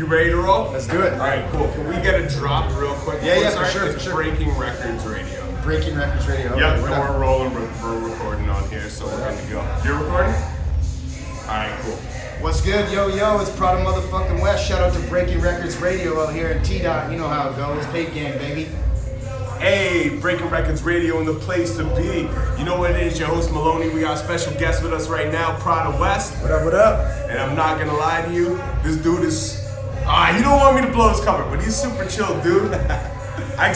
You ready to roll? Let's do it. All right, cool. Can we get a drop real quick? Yeah, for sure. It's Breaking Records Radio. Breaking Records Radio. Yep, Okay, we're rolling. We're recording on here, so we're good to go. You're recording? All right, cool. What's good, yo, it's Prada motherfucking West. Shout out to Breaking Records Radio out here in T-Dot. You know how it goes. Paid gang, baby. Hey, Breaking Records Radio in the place to be. You know what it is, your host Maloney. We got a special guest with us right now, Prada West. What up? And I'm not gonna lie to you, this dude is, you don't want me to blow his cover, but he's super chill, dude. I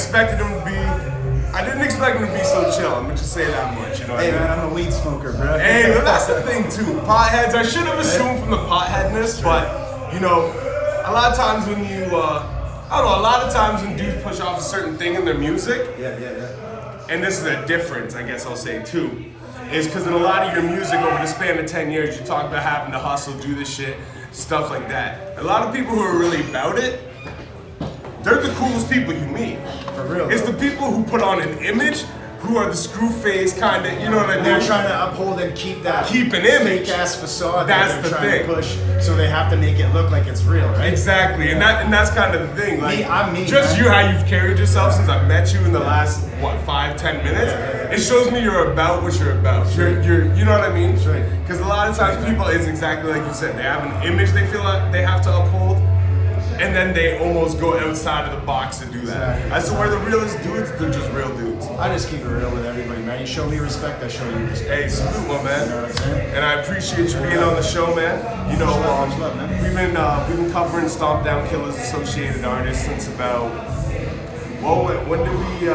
didn't expect him to be so chill. I'm gonna just say that much, you know what I mean? Man, I'm a weed smoker, bro. Hey, but that's the thing too. Potheads, I should have assumed from the potheadness, but you know, a lot of times when you, a lot of times when dudes push off a certain thing in their music, and this is a difference, I guess I'll say too, is because in a lot of your music over the span of 10 years, you talk about having to hustle, do this shit, stuff like that. A lot of people who are really about it, they're the coolest people you meet. For real. It's the people who put on an image, who are the screw face kind of, you know what I mean? They're trying to uphold and keep an image. fake ass facade That's that the they're trying thing. to push, so they have to make it look like it's real, right? Exactly, and that's kind of the thing. Like, I'm me, just man. you, how you've carried yourself since I've met you in the last 5-10 minutes. It shows me you're about what you're about. You're you know what I mean? That's right. Because a lot of times people, it's exactly like you said. They have an image they feel like they have to uphold, and then they almost go outside of the box to do that. Exactly. I swear the realest dudes, they're just real dudes. I just keep it real with everybody, man. You show me respect, I show you respect. Hey, salute, my man. You know what I'm saying? And I appreciate you being on the show, man. You know, Much love, man. we've been covering Stomp Down Killers Associated Artists since about, when did we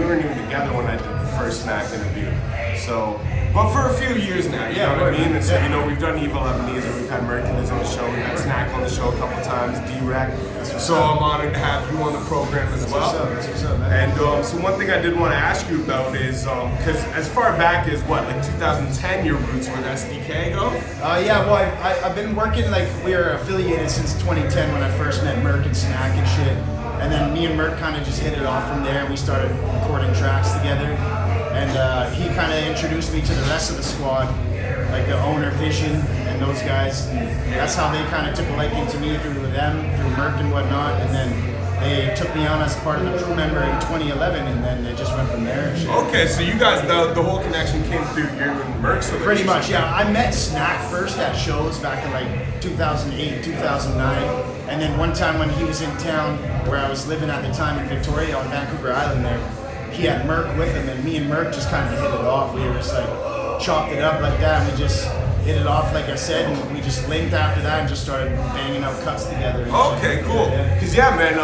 weren't even together when I did the first Snack interview. So, but for a few years now, you know what I mean? And so, you know, we've done Evil Ebenezer, we've had Mercules on the show, we've had Snack on the show a couple times, D-Rec. So I'm honored to have you on the program as well. That's what's up, man. And so one thing I did want to ask you about is, because as far back as what, like 2010, your roots with SDK go? Well, I've been working, like, we were affiliated since 2010 when I first met Merc and Snack and shit. And then me and Merc kind of just hit it off from there. We started recording tracks together. And he kind of introduced me to the rest of the squad, like the owner, Vision, and those guys. And that's how they kind of took a liking to me through them, through Merc and whatnot. And then they took me on as part of a crew member in 2011, and then they just went from there and shit. Okay, so you guys, the whole connection came through you and Merc? So Pretty much, yeah. I met Snack first at shows back in like 2008, 2009. And then one time when he was in town, where I was living at the time in Victoria on Vancouver Island there, he had Merc with him, and me and Merc just kind of hit it off. We were just like, chopped it up like that, and we just hit it off like I said, and we just linked after that and just started banging out cuts together. Okay, cool. Because man,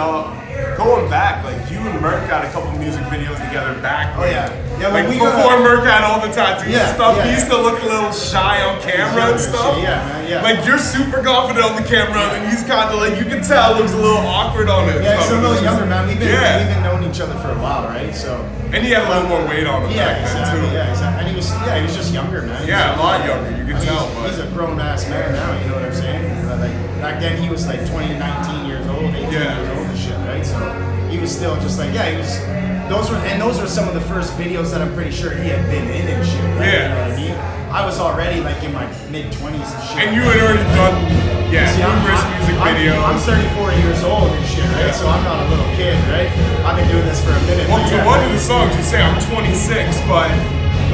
going back, like you and Merc got a couple music videos together back. Oh yeah. Like before Merc had all the tattoos and stuff, he used to look a little shy on camera and stuff. Yeah, man, yeah. Like you're super confident on the camera, and he's kind of like, you can tell looks a little awkward on it. Yeah, he's a little younger, man. We've been knowing each other for a while, right? So. And he had a little more weight on him back then too. Yeah, exactly. And he was just younger, man. Yeah, a lot younger. You can tell. He's a grown ass man now. You know what I'm saying? Like back then, he was like 20, 19 years old, 18 years old and shit, right? So he was still just like, he was. Those were some of the first videos that I'm pretty sure he had been in and shit. Right? Yeah. You know what I mean? I was already like in my mid-20s and shit. And you had already done numerous music videos. I'm 34 years old and shit, right? So I'm not a little kid, right? I've been doing this for a minute. Well, to one of the songs, you say I'm 26, but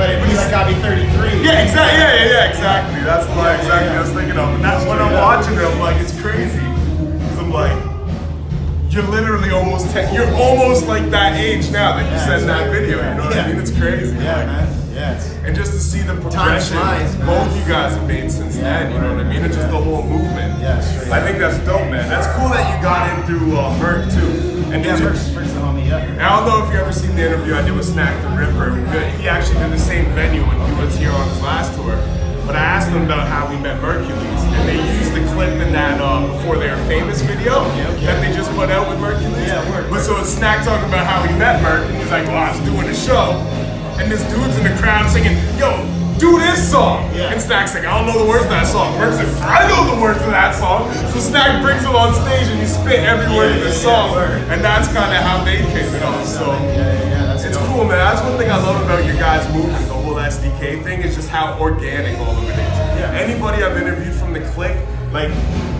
it means I gotta be 33. Yeah, exactly. Yeah, exactly. That's the line exactly I was thinking of. And that's when I'm watching it, I'm like, it's crazy. Because I'm like, you're literally almost 10. You're almost like that age now that you said in that video. You know what I mean? It's crazy. Yeah, man. Yes. And just to see the progression both you guys have made since then, you know what I mean? And just the whole movement. Yeah, straight I think that's dope, man. That's cool that you got in through Merc too. And Merc's the homie, I don't know if you ever seen the interview I did with Snack the Ripper. He actually did the same venue when he was here on his last tour. But I asked him about how we met Mercules, and they used the clip in that Before They Were Famous video that they just put out with Mercules. But so it's Snack talking about how he met Merc, and he's like, well, I was doing a show, and this dude's in the crowd singing, yo, do this song. And Snack's like, I don't know the words to that song. Merc's like, I know the words to that song. So Snack brings him on stage, and you spit every word of the song, and that's kind of how they came it off. So it's cool, man. That's one thing I love about your guys' movement, the whole SDK thing, is just how organic all of it is. Anybody I've interviewed from the clique, like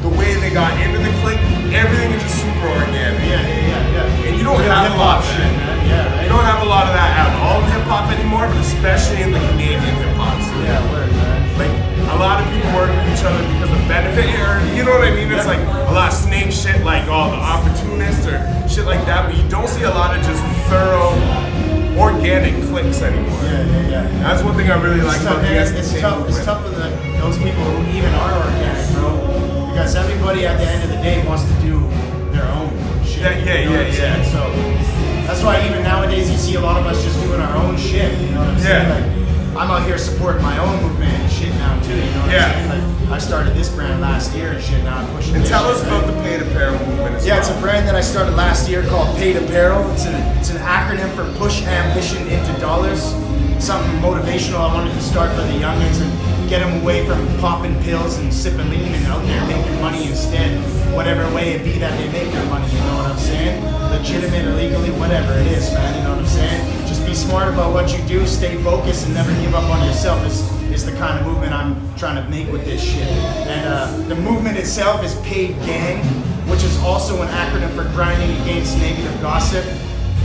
the way they got into the clique, everything is just super organic. Yeah. And you don't have a lot of shit, that. man. Yeah, right? You don't have a lot of that at all in hip hop anymore, but especially in the Canadian hip hop scene. Yeah, word, man. Like a lot of people work with each other because of benefit, or you know what I mean? It's like a lot of snake shit, like the opportunists or shit like that. But you don't see a lot of just thorough, organic cliques anymore. Yeah. That's one thing I really like about the SDK It's movement. tough for those people who even are organic, bro. Because everybody at the end of the day wants to do their own shit. Yeah. So that's why even nowadays you see a lot of us just doing our own shit. You know what I'm saying? Like, I'm out here supporting my own movement and shit now too. You know what I'm saying? Like, I started this brand last year and shit. Now I'm pushing. And this tell shit, us about the Paid Apparel movement as well. Yeah, it's a brand that I started last year called Paid Apparel. It's an acronym for Push Ambition into Dollars. Something motivational I wanted to start for the youngins and get them away from popping pills and sipping lean and out there making money instead. Whatever way it be that they make their money, you know what I'm saying? Legitimate or legally, whatever it is, man, you know what I'm saying? Just be smart about what you do, stay focused, and never give up on yourself is the kind of movement I'm trying to make with this shit. And the movement itself is Paid Gang, which is also an acronym for Grinding Against Negative Gossip,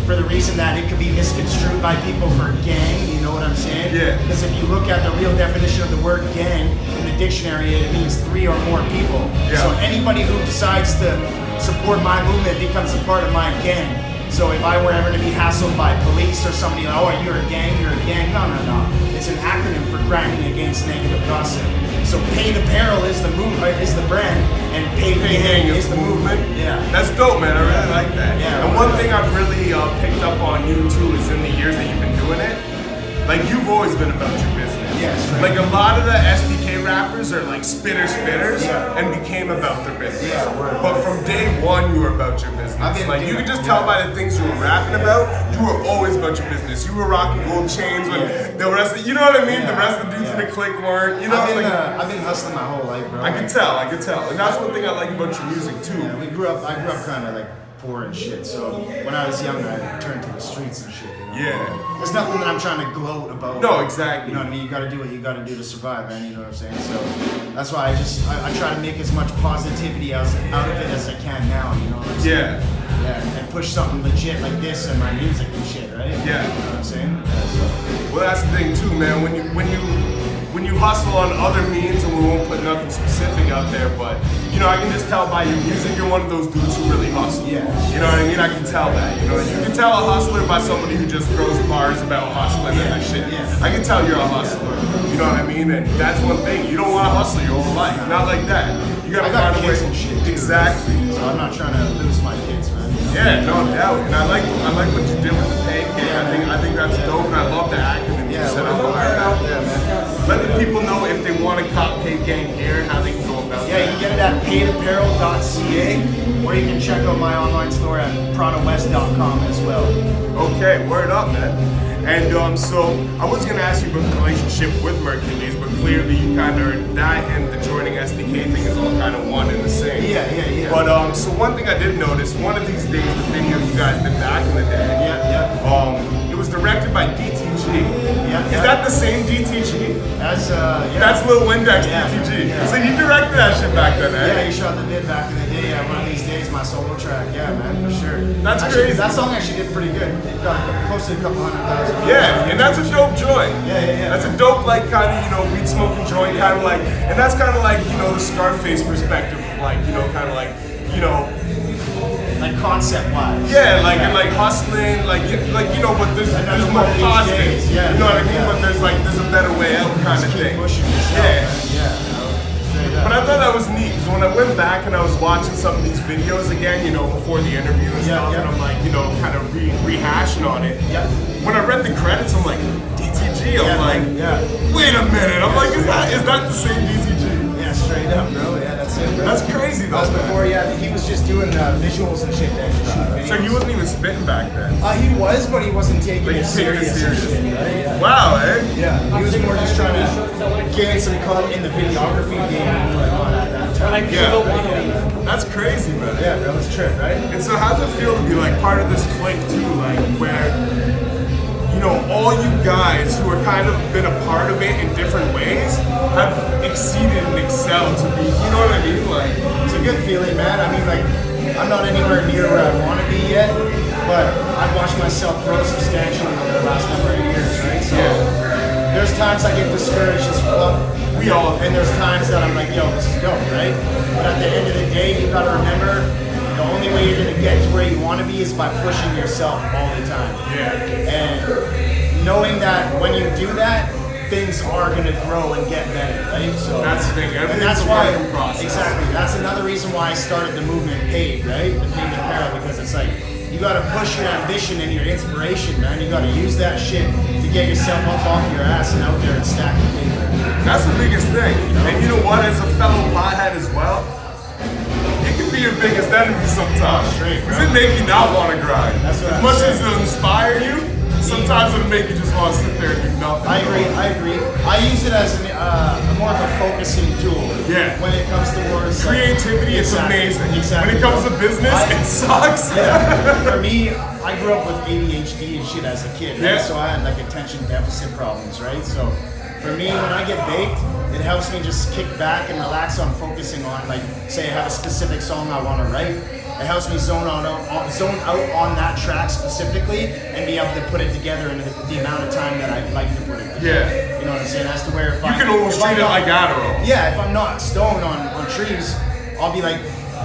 for the reason that it could be misconstrued by people for gang, you know what I'm saying? Yeah. Because if you look at the real definition of the word gang in the dictionary, it means 3 or more people. Yeah. So anybody who decides to support my movement becomes a part of my gang. So if I were ever to be hassled by police or somebody, oh, you're a gang, no. It's an acronym for Grinding Against Negative Gossip. So Paid Apparel is the brand, and Paid Gang is the movement. Yeah. That's dope, man. I really like that. Yeah. And one thing I've really picked up on you too is in the years that you've been doing it, like you've always been about your business. Yes, right. Like a lot of the SDK rappers are like spitters Yeah. and became about their business. Yeah, word. But from day one, you were about your business. Like you could just tell by the things you were rapping about, you were always about your business. You were rocking gold chains when the rest of, you know what I mean? Yeah. The rest of the dudes in the clique weren't. You know, I've been hustling my whole life, bro. I can tell. And that's one thing I like about your music too. Yeah, I grew up kind of like poor and shit. So when I was young, I turned to the streets and shit. You know? Yeah. There's nothing that I'm trying to gloat about. No, exactly. You know what I mean? You got to do what you got to do to survive, man. You know what I'm saying? So that's why I try to make as much positivity out of it as I can now. You know what I'm saying? Yeah, and push something legit like this in my music and shit, right? Yeah. You know what I'm saying? So. Well, that's the thing too, man. When you hustle on other means, and we won't put nothing specific out there, but you know, I can just tell by your music, you're one of those dudes who really hustle. Yeah. You know what I mean? I can tell that. You know, you can tell a hustler by somebody who just throws bars about hustling and that shit. Yeah. I can tell you're a hustler. You know what I mean? And that's one thing. You don't want to hustle your whole life. Not like that. You gotta I got find a way. kids and shit too, Exactly. So I'm not trying to lose my kids, man. You know? Yeah, no doubt. And I like what you did with the Paid Gang. I think that's dope, and I love the acronym you set up. Yeah, man. Let the people know if they want to cop Paid Gang gear, how they can go about Yeah, you can get it at paidapparel.ca, or you can check out my online store at pronowest.com as well. Okay, word up, man. And so I was gonna ask you about the relationship with Mercules, but clearly you kind of that and the joining SDK thing is all kind of one and the same. Yeah. But so one thing I did notice, one of these days, the video you guys did back in the day, it was directed by DTG. Yeah. Is that the same DTG? That's That's Lil Windex Yeah. DTG. Yeah. So you directed that shit back then, eh? Yeah, he shot the vid back in the day. One of these days, my solo track. Yeah, man, for sure. That's actually, crazy. That song actually did pretty good. It got close to a couple 100,000 views. Yeah, and that's a dope joint. Yeah. That's a dope, like, kind of, you know, weed smoking joint, kind of like, and that's kind of like, you know, the Scarface perspective of, like, you know, kind of like, you know, like concept-wise. yeah, like, and like hustling, like, you know, but there's more one of these positive. days, yeah, You know what I mean? yeah. But there's a better way out kind Just of keep thing. pushing yourself, Yeah. man. Yeah, you know, straight up. But I thought that was neat because when I went back and I was watching some of these videos again, you know, before the interview and Yeah, stuff, yeah. and I'm like, you know, kind of rehashing on it. Yeah. When I read the credits, I'm like, DTG. I'm Yeah, like, yeah. wait a minute. I'm like, is that the same DTG? Yeah, straight up, bro. Yeah, that's it, bro. That's crazy though. That was man. before, he was just doing visuals and shit then. So he wasn't even spitting back then. He was, but he wasn't taking Like, it taking it serious. serious. and shit, right? Yeah. Wow, eh? Yeah, he was more just trying to gain some clout in the videography game at that time. Yeah. That's crazy, man. Yeah, that was a trip, right? And so how's it feel to be like part of this clique too, like where, you know, all you guys who are kind of been a part of it in different ways have exceeded and excelled to be, you know what I mean? Like, to good feeling, man. I mean, like, I'm not anywhere near where I want to be yet, but I've watched myself grow substantially over the last number of years, right? So there's times I get discouraged as fuck. We all. And there's times that I'm like, yo, this is dope, right? But at the end of the day, you gotta remember, the only way you're gonna get to where you want to be is by pushing yourself all the time. Yeah. And knowing that when you do that, things are gonna grow and get better, right? So That's the thing. and that's why, Everything's a work in process. exactly. That's another reason why I started the movement Paid, right? The Paid Apparel, because it's like you gotta push your ambition and your inspiration, man. You gotta use that shit to get yourself up off your ass and out there and stack the paper. That's the biggest thing. And you know what? As a fellow pothead as well, it can be your biggest enemy sometimes. Straight, Because bro. it make you not want to grind. That's what as I'm much saying. as it'll inspire you, sometimes it'll make you just want to sit there and do nothing. I agree. I use it as more of a focusing tool. Yeah. When it comes towards like, Creativity is Exactly, amazing. Exactly. When it comes to business, it sucks. Yeah. For me, I grew up with ADHD and shit as a kid, right? Yeah. So I had like attention deficit problems, right? So for me, when I get baked, it helps me just kick back and relax on focusing on, like, say I have a specific song I want to write. It helps me zone out on that track specifically and be able to put it together in the amount of time that I'd like to put it together. Yeah. You know what I'm saying? As to where if You can almost treat it like Adderall. Yeah, if I'm not stoned on trees, I'll be like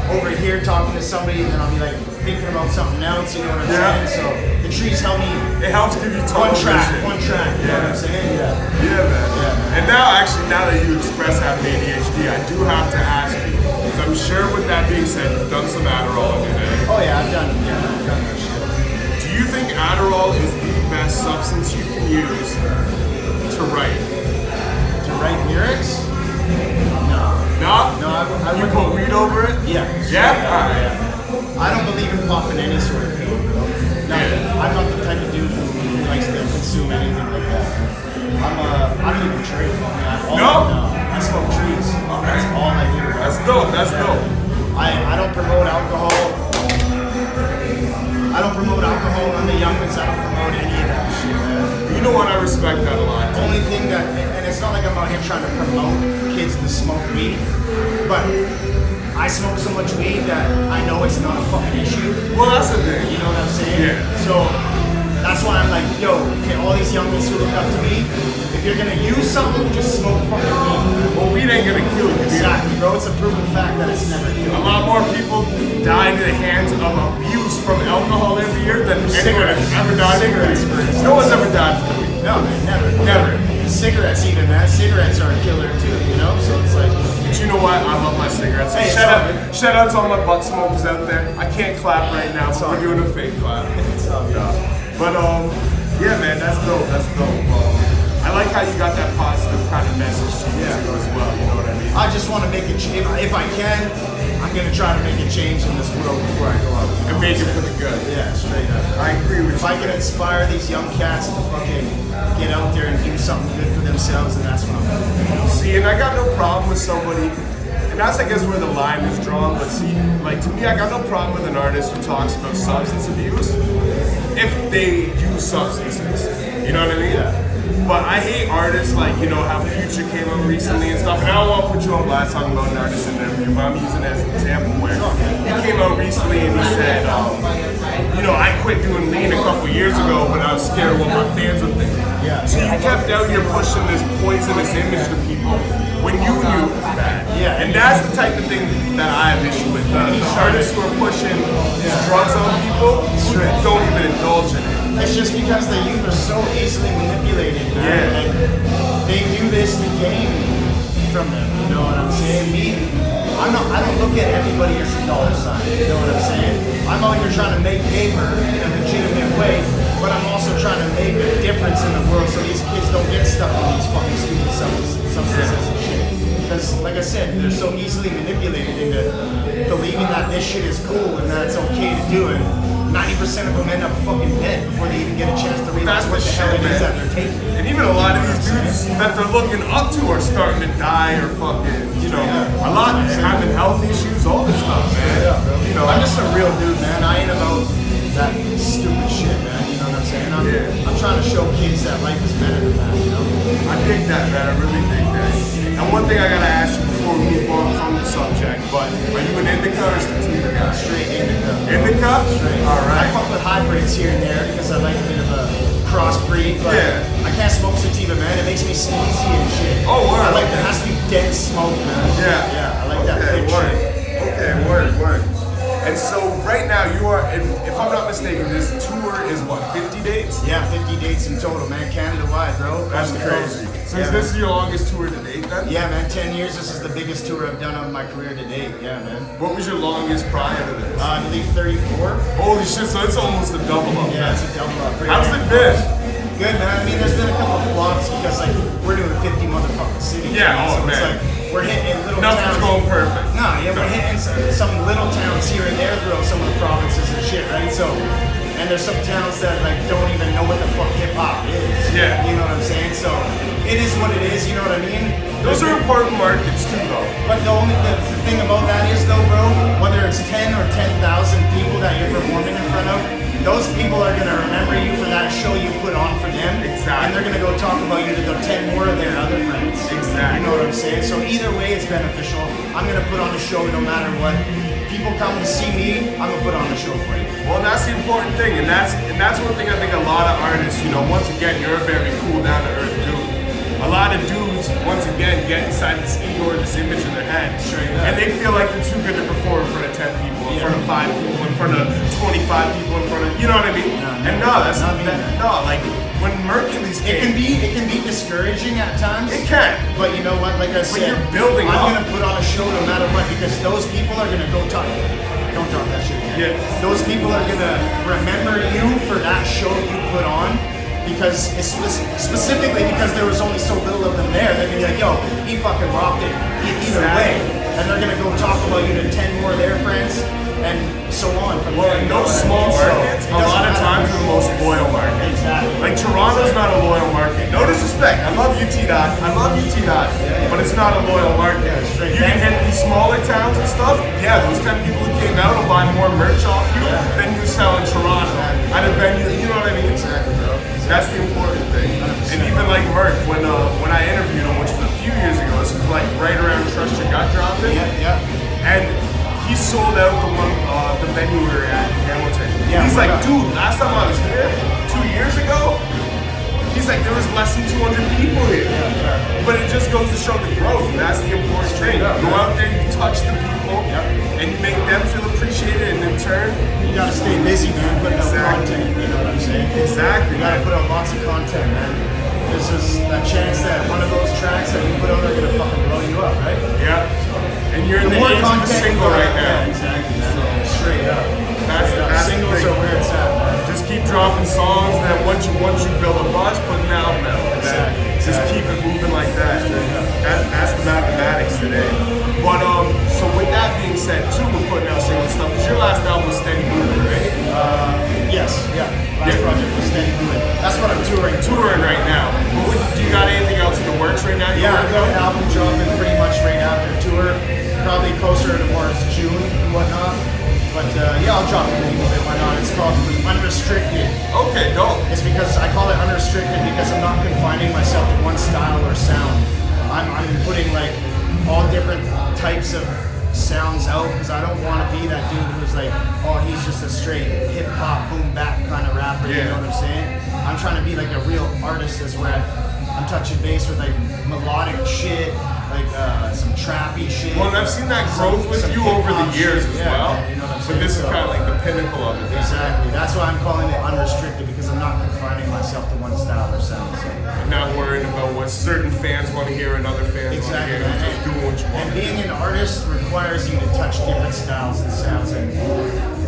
over here talking to somebody and then I'll be like thinking about something else, you know what I'm Yeah. saying? So the trees help me It helps give you one tunnel track, vision. you know what I'm saying? Yeah. Yeah, man. Yeah, man. And now that you express having ADHD, I do have to ask you, because I'm sure with that being said, you've done some Adderall in your day. Oh yeah, I've done that shit. Do you think Adderall is the best substance you can use to write? To write lyrics? No. No? No, I You wouldn't. put weed over it? Yeah. Yeah? Alright. Yeah. I don't believe in popping any sort of pill, bro. No, Yeah. I'm not the type of dude who likes to consume anything like that. I don't even trade. No? I smoke trees. That's all I do. That's dope, that's dope. I don't promote alcohol. I don't promote alcohol on the youngins. I don't promote any of that shit, man. You know what? I respect that a lot. The only thing that, and it's not like I'm out here trying to promote kids to smoke weed, but I smoke so much weed that I know it's not a fucking issue. Well, that's the thing. You know what I'm saying? Yeah. So that's why I'm like, yo, okay, all these youngins who look up to me, if you're gonna use something, just smoke fucking weed. Well, weed ain't gonna kill you, dude. Exactly, bro. It's a proven fact that it's never A killed. lot more people die in the hands of abuse from alcohol every year than anyone has ever died from Cigarettes, for weed. instance. No one's ever died from weed. No, man, never. Never. Cigarettes even, man. Cigarettes are a killer too, you know? So it's like, But you know what? I love my cigarettes. Hey, it's shout all out, good. shout out to all my butt smokers out there. I can't clap right now, It's but all we're doing a fake clap. it's all good. But yeah, man, that's dope. That's dope. I like how you got that positive kind of message to you too as well. You know what I mean? I just want to make a change. If I can, I'm gonna try to make a change in this world before I go out. And make it for the good. Yeah, straight up. I agree with If I you. can inspire these young cats to fucking get out there and do something good for themselves, and that's what I'm gonna do. See, and I got no problem with somebody, and that's I guess where the line is drawn. But see, like to me, I got no problem with an artist who talks about substance abuse if they use substances. You know what I mean? But I hate artists like, you know, how Future came out recently and stuff. And I don't want to put you on blast talking about an artist in an interview, but I'm using it as an example where he came out recently and he said, you know, I quit doing lean a couple years ago, but I was scared of what my fans would think. Yeah. So you kept out here pushing this poisonous image to people when you knew it was bad. Yeah. And that's the type of thing that I have issue with. The artists who are pushing these drugs on people who don't even indulge in it. It's just because the youth are so easily manipulated, man. Yeah. Like, they do this to gain from them. You know what I'm saying? I don't look at everybody as a dollar sign. You know what I'm saying? I'm out here trying to make paper in a legitimate way, but I'm also trying to make a difference in the world so these kids don't get stuck on these fucking stupid substances and shit. Because, like I said, they're so easily manipulated into believing that this shit is cool and that it's okay to do it. 90% of them end up fucking dead before they even get a chance to realize That's what the the hell shit, it is man. that they're taking. And even a lot of these dudes that they're looking up to are starting to die or fucking, you know, a lot having health issues, all this stuff, man. You know, I'm just a real dude, man. I ain't about that stupid shit, man. You know what I'm saying? I'm trying to show kids that life is better than that, you know? I dig that, man. I really dig that. And one thing I gotta ask you before before we move on from the subject, but are you an indica or sativa guy? Straight indica. Indica? Straight. All I right. fuck with hybrids here and there because I like a bit of a crossbreed, but Yeah. I can't smoke sativa, man. It makes me sneezy and shit. Oh, word. I like it has to be dense smoke, man. Yeah. Yeah, I like that Okay, thick word. shit. Okay, word. And so right now you are, if I'm not mistaken, this tour is what, 50 dates? Yeah, 50 dates in total, man. Canada-wide, bro. That's Coast to coast. crazy. So Yeah, is this your longest tour to date then? yeah, man. 10 years. This is the biggest tour I've done of my career to date. Yeah, man. What was your longest prior to this? I believe 34. Holy shit, so it's almost a double up. Yeah, it's a double up. How's it been? Good, man. I mean, there's been a couple of flops because, like, we're doing 50 motherfucking cities. Yeah, man. oh, So it's man. like, we're hitting little Nothing's towns. going perfect. No, yeah, we're hitting some little towns here and there throughout some of the provinces and shit, right? So, and there's some towns that like don't even know what the fuck hip hop is. Yeah. You know what I'm saying? So, it is what it is. You know what I mean? Those are important markets too, though. But the thing about that is though, bro, whether it's 10 or 10,000 people that you're performing in front of, those people are gonna remember you for that show you put on for them. Exactly. And they're gonna go talk about you to the 10 more of their other friends. Exactly. You know what I'm saying? So either way, it's beneficial. I'm gonna put on a show no matter what. People come to see me, I'm gonna put on a show for you. Well, that's the important thing, and that's one thing I think a lot of artists, you know, once again, you're a very cool, down to earth dude. A lot of dudes, once again, get inside this ego or this image in their head, Straight up. and they feel like they're too good to perform in front of 10 people, in front of 5 people, in front of 25 people, in front of, you know what I mean? No, And no, that's not me, that, man. no, like when Mercules It came, can be discouraging at times. it can. But you know what? Like I said, you're building I'm up. gonna put on a show no matter what because those people are gonna go talk. Don't drop that shit again. Yeah. Those people are gonna remember you for that show you put on because it's specifically because there was only so little of them there. They're gonna be like, yo, he fucking rocked it either way, and they're gonna go talk about you to 10 more of their friends and so on. From Well, there, in you know those what I small mean? So markets, it a doesn't lot of matter. times are the most loyal markets. Exactly. Like Toronto's not a loyal market. No disrespect. I love UT Dot. I love UT Dot. But it's not a loyal market. Yeah, straight You can back. hit these smaller towns and stuff. Yeah, those 10 people who came out will buy more merch off you than you sell in Toronto at a venue. You know what I mean? Exactly, bro. That's the important thing. 100%. And even like Merc, when I interviewed him, which was a few years ago, this was like right around Trust Your Gut dropping. Yeah, yeah. And he sold out the venue we were at in Hamilton. Yeah, He's like, wow. dude, last time I was here, 2 years ago, he's like, there was less than 200 people here. But it just goes to show the growth, and that's the important thing. up, Go man. out there, you touch the people, and you make them feel appreciated, and in turn, You gotta stay busy, man, putting Exactly. out content, you know what I'm saying? exactly, You gotta man. put out lots of content, man. There's just that chance that one of those tracks that you put out are gonna fucking blow you up, right? Yeah. And you're in the more age of the content single you put right out- now. Yeah, exactly, man. Straight up. That's Straight up. the Singles thing. are where it's at, man. Just keep dropping songs. Then once you build a buzz, put an album out. And then Exactly, just exactly. keep it moving like that. Straight up. That's the mathematics today. But so with that being said, too, we're putting out single stuff. Cause your last album was Steady Moving, right? Yes, yeah. Last Yeah. project was Steady Moving. That's what I'm touring. Touring right now. But do you got anything else in the works right now? Yeah, I've got an album dropping pretty much right after tour. Probably closer towards June and whatnot. But yeah, I'll drop the name of it. Why not? It's called Unrestricted. Okay, dope. It's because I call it unrestricted because I'm not confining myself to one style or sound. I'm putting like all different types of sounds out because I don't want to be that dude who's like, oh, he's just a straight hip hop boom bap kind of rapper. You Yeah. know what I'm saying? I'm trying to be like a real artist as where I'm touching base with like melodic shit, like some trappy shit. Well, and I've seen that growth with some you over the hip-hop years shit. as Yeah, well. man, you know what I'm But saying? this is So- kind of like the pinnacle of it. Exactly. That's why I'm calling it unrestricted because I'm not confining myself to one style or sound. So. Not worrying about what certain fans want to hear and other fans want to Exactly. hear. You're just doing what you want. And being an artist requires you to touch different styles and sounds. And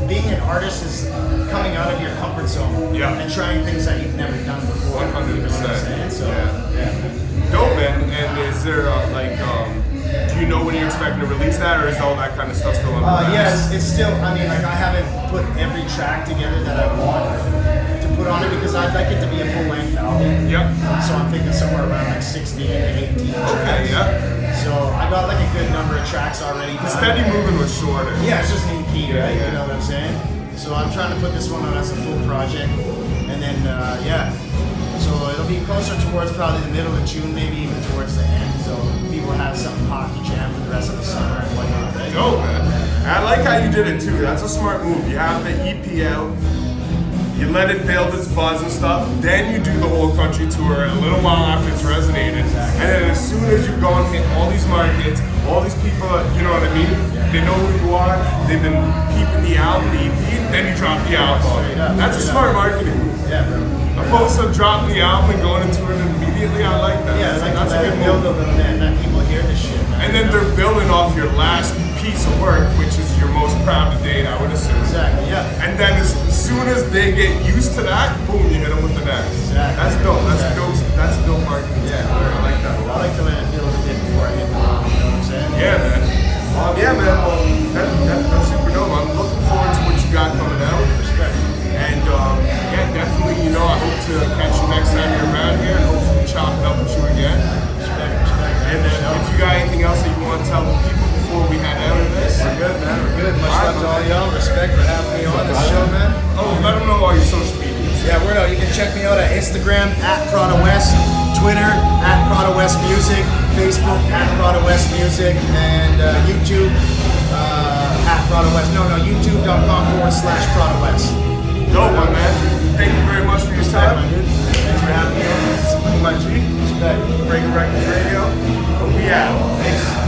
being an artist is coming out of your comfort zone Yeah. and trying things that you've never done before. 100%. You know what I'm saying? So, Yeah. yeah. Dope, man. And is there do you know when you're expecting to release that, or is all that kind of stuff still on the wraps? Yes, it's still, I mean, like I haven't put every track together that I want to put on it because I'd like it to be a full length album. Yep. So I'm thinking somewhere around like 16 to 18 tracks. Okay, yeah. So I got like a good number of tracks already done. Steady Moving was shorter. Yeah, it's just an EP, right? yeah. You know what I'm saying? So I'm trying to put this one on as a full project. And then, yeah. So it'll be closer towards probably the middle of June, maybe even towards the end. So so people have some hockey jam for the rest of the summer and whatnot, right? Dope, man. And I like how you did it too. That's a smart move. You have the EPL, you let it build its buzz and stuff, then you do the whole country tour a little while after it's resonated. And then as soon as you go and hit all these markets, all these people, you know what I mean? They know who you are, they've been peeping the album, the EP, then you drop the album. That's a smart marketing move. Yeah, bro. Opposed to dropping the album and going into it immediately, I like that. Yeah, That's a good build move. a little bit and let people hear this shit, man. And then they're building off your last piece of work, which is your most proud to date, I would assume. Exactly, yeah. And then as soon as they get used to that, boom, you hit them with the next. Exactly. That's dope. That's a dope marketing. Yeah, I like that. I like to let it build a bit before I hit the ground, you know what I'm saying? Yeah, man. Yeah, man. Well, that's super dope. I'm looking forward to what you got coming out. Respect. And yeah, definitely, you know, I hope to catch you next time you're around here and hopefully chop it up with you again. Respect. And if you got anything else that you want to tell the people before we head out of this. We're good, man. We're good. Much All right, love to all man. y'all. Respect for having me on this show, man. Oh, let them know all your social medias. Yeah, word out. You can check me out at Instagram at Prada West, Twitter at Prada West Music, Facebook at Prada West Music, and YouTube at Prada West. No, youtube.com/Prada West. Dope, my man. Thank you very much for